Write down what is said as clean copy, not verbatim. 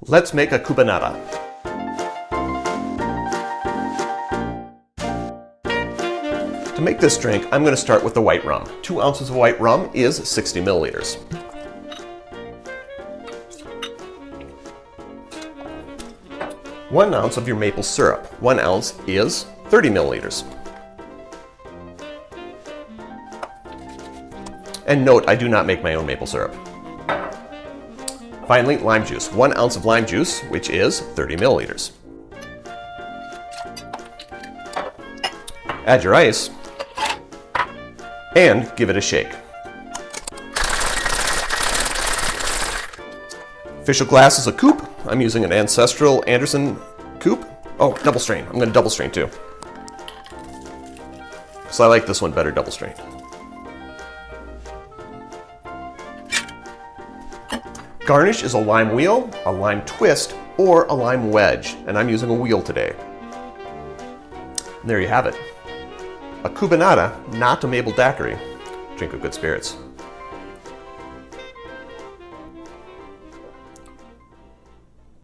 Let's make a Cubanada. To make this drink, I'm going to start with the white rum. 2 ounces of white rum is 60 milliliters. One ounce of your maple syrup. 1 ounce is 30 milliliters. And note, I do not make my own maple syrup. Finally, lime juice. 1 ounce of lime juice, which is 30 milliliters. Add your ice and give it a shake. Official glass is a coupe. I'm using an Ancestral Anderson coupe. Oh, double strain. I'm going to double strain too. So I like this one better double strain. Garnish is a lime wheel, a lime twist, or a lime wedge, and I'm using a wheel today. And there you have it. A Cubanada, not a maple daiquiri. Drink with good spirits.